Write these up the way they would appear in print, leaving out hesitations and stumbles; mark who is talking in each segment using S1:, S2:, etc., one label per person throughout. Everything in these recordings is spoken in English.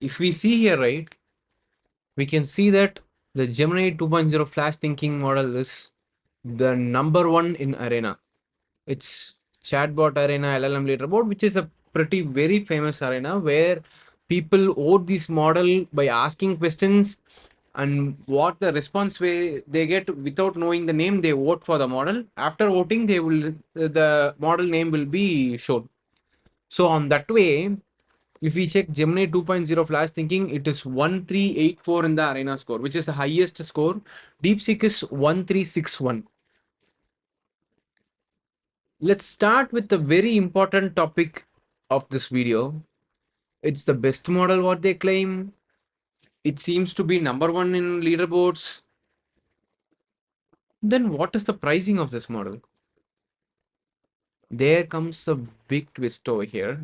S1: If we see here, right, we can see that the Gemini 2.0 flash thinking model is the number one in Arena. It's chatbot arena, LLM leaderboard, which is a pretty very famous arena where people vote this model by asking questions, and what the response way they get without knowing the name, they vote for the model. After voting, they will the model name will be shown. So on that way, if we check Gemini 2.0 flash thinking, it is 1384 in the arena score, which is the highest score. DeepSeek is 1361. Let's start with the very important topic of this video. It's the best model, what they claim. It seems to be number one in leaderboards. Then what is the pricing of this model? There comes a big twist over here.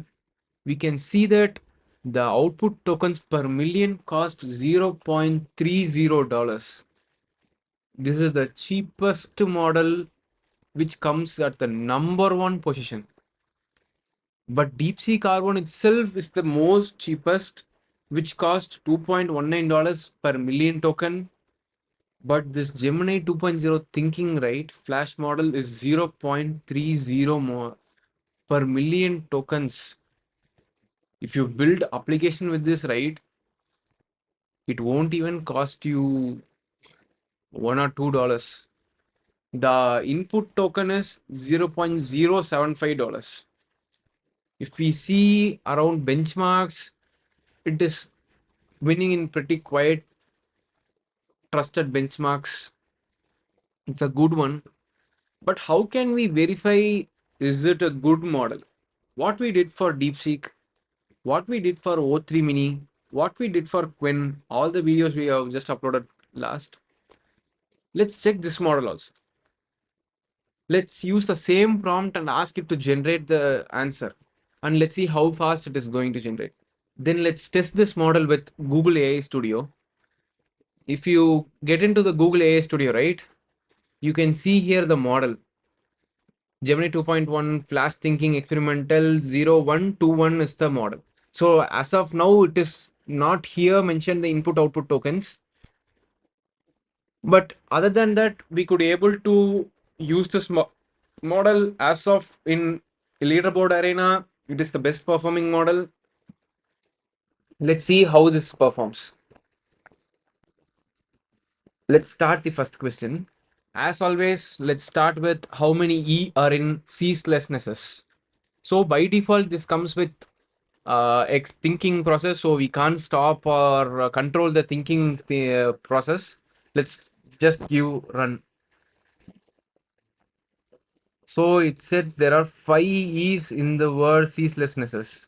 S1: We can see that the output tokens per million cost $0.30. This is the cheapest model, which comes at the number one position. But DeepSeek R1 itself is the most cheapest, which costs $2.19 per million token. But this Gemini 2.0 thinking right flash model is 0.30 more per million tokens. If you build application with this, right, it won't even cost you $1 or $2. The input token is $0.075. If we see around benchmarks, it is winning in pretty quiet trusted benchmarks. It's a good one. But how can we verify, is it a good model? What we did for DeepSeek, what we did for O3 Mini, what we did for Quen, all the videos we have just uploaded last. Let's check this model also. Let's use the same prompt and ask it to generate the answer. And let's see how fast it is going to generate. Then let's test this model with Google AI Studio. If you get into the Google AI Studio, right, you can see here the model. Gemini 2.1 flash thinking experimental 0121 is the model. So as of now, it is not here mentioned the input output tokens. But other than that, we could able to use this model as of in leaderboard arena. It is the best performing model. Let's see how this performs. Let's start the first question. As always, let's start with how many E are in ceaselessnesses. So by default, this comes with thinking process, so we can't stop or control the thinking process. Let's just give run. So it said there are 5 E's in the word ceaselessnesses.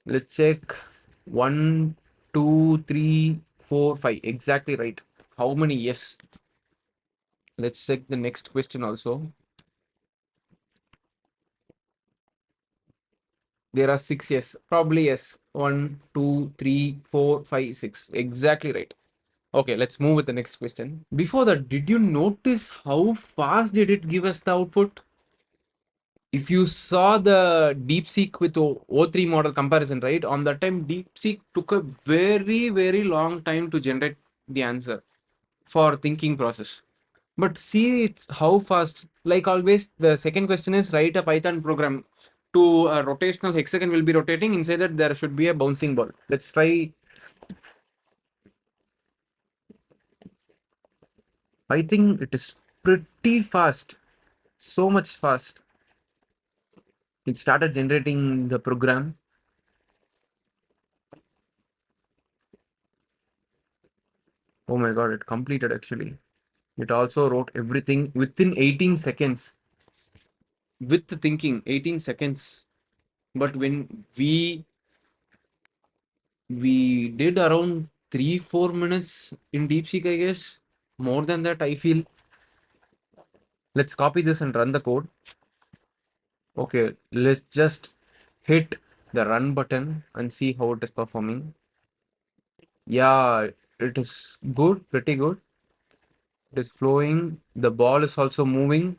S1: Let's check. 1, 2, 3, 4, 5. Exactly right. How many? Yes. Let's check the next question also. There are 6. Yes, probably yes. 1, 2, 3, 4, 5, 6. Exactly right. Okay, let's move with the next question. Before that, did you notice how fast did it give us the output? If you saw the DeepSeek with O3 model comparison, right? On that time, DeepSeek took a very, very long time to generate the answer for thinking process. But see how fast. Like always, the second question is write a Python program to a rotational hexagon will be rotating. Inside that, there should be a bouncing ball. Let's try. I think it is pretty fast. So much fast. It started generating the program. Oh my god, it completed actually. It also wrote everything within 18 seconds with the thinking 18 seconds. But when we did around 3-4 minutes in DeepSeek, I guess. More than that, I feel. Let's copy this and run the code. Okay, let's just hit the run button and see how it is performing. Yeah, it is good, pretty good. It is flowing. The ball is also moving.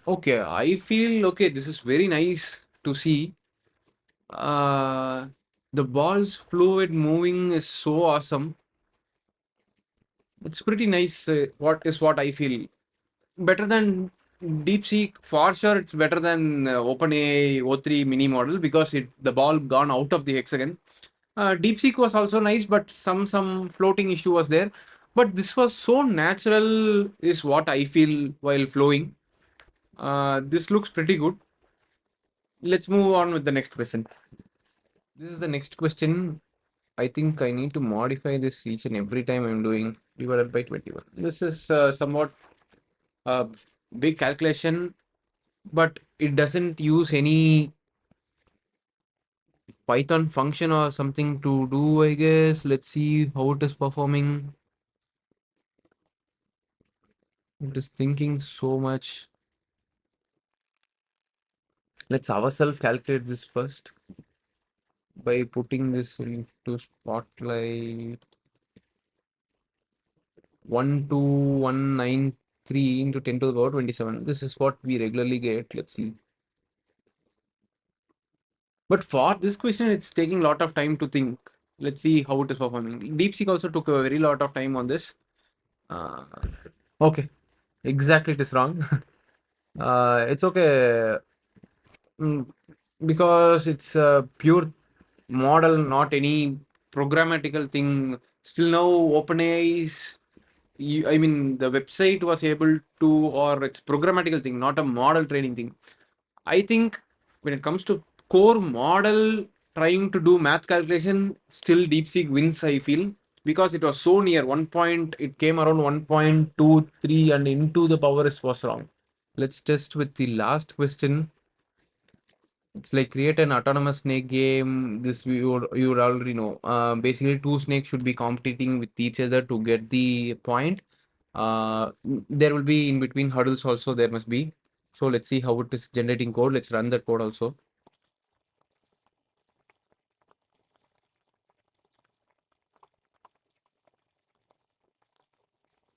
S1: Okay, I feel okay. This is very nice to see. Uh, The ball's fluid moving is so awesome. It's pretty nice. What I feel better than DeepSeek for sure. It's better than OpenAI O3 mini model because the ball gone out of the hexagon. DeepSeek was also nice, but some floating issue was there. But this was so natural, is what I feel while flowing. This looks pretty good. Let's move on with the next question. This is the next question. I think I need to modify this each and every time I'm doing divided by 21. This is somewhat a big calculation, but it doesn't use any Python function or something to do, I guess. Let's see how it is performing. It is thinking so much. Let's ourselves calculate this first by putting this into Spotlight. 12193 into 10 to the power 27. This is what we regularly get. Let's see. But for this question, it's taking a lot of time to think. Let's see how it is performing. DeepSeek also took a very lot of time on this. Uh, okay, exactly, it is wrong. It's okay. Mm, because it's a pure model, not any programmatical thing. Still now, OpenAI is, I mean, the website was able to, or it's programmatical thing, not a model training thing. I think when it comes to core model trying to do math calculation, still DeepSeek wins, I feel, because it was so near one point, it came around 1.23 and into the power is was wrong. Let's test with the last question. It's like create an autonomous snake game. This you would already know. Basically, two snakes should be competing with each other to get the point. There will be in between hurdles also. There must be. So let's see how it is generating code. Let's run that code also.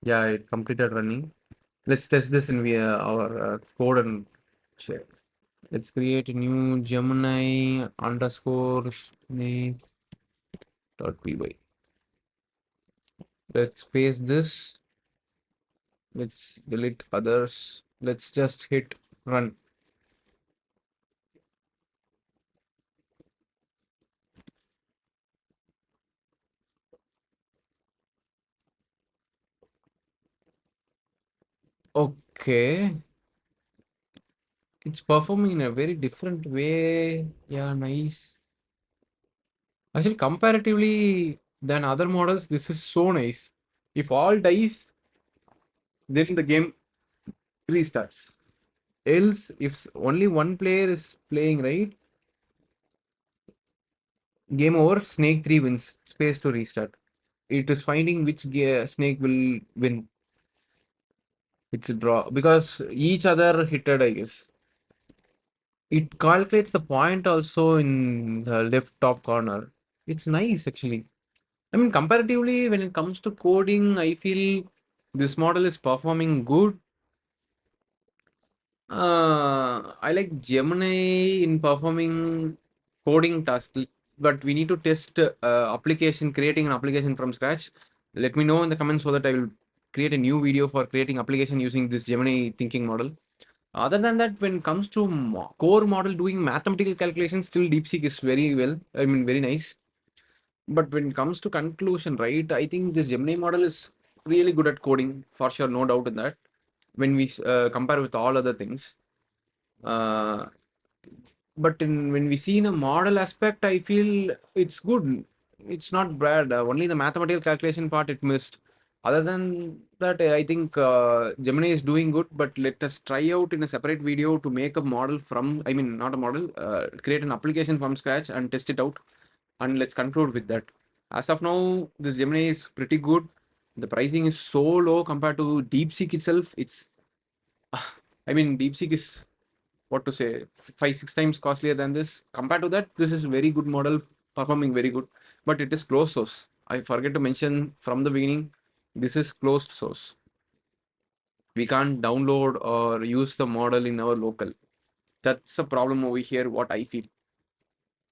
S1: Yeah, it completed running. Let's test this in our code and check. Let's create a new Gemini underscore snake dot py. Let's paste this. Let's delete others. Let's just hit run. Okay. It's performing in a very different way. Yeah, nice. Actually, comparatively than other models, this is so nice. If all dies, then the game restarts. Else, if only one player is playing, right? Game over, snake 3 wins. Space to restart. It is finding which snake will win. It's a draw because each other hitted, I guess. It calculates the point also in the left top corner. It's nice actually. I mean, comparatively, when it comes to coding, I feel this model is performing good. I like Gemini in performing coding tasks, but we need to test application, creating an application from scratch. Let me know in the comments so that I will create a new video for creating application using this Gemini thinking model. Other than that, when it comes to core model doing mathematical calculations, still DeepSeek is very well. I mean, very nice. But when it comes to conclusion, right, I think this Gemini model is really good at coding for sure, no doubt in that. When we compare with all other things, uh, but when we see in a model aspect, I feel it's good. It's not bad. Only the mathematical calculation part it missed. Other than that, I think Gemini is doing good. But let us try out in a separate video to make a model from. I mean, not a model. Create an application from scratch and test it out. And let's conclude with that. As of now, this Gemini is pretty good. The pricing is so low compared to DeepSeek itself. It's, I mean, DeepSeek is what to say, 5 6 times costlier than this. Compared to that, this is very good model, performing very good. But it is closed source. I forget to mention from the beginning. This is closed source. We can't download or use the model in our local. That's a problem over here. What I feel.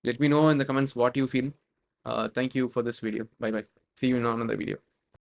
S1: Let me know in the comments what you feel. Thank you for this video. Bye bye. See you in another video.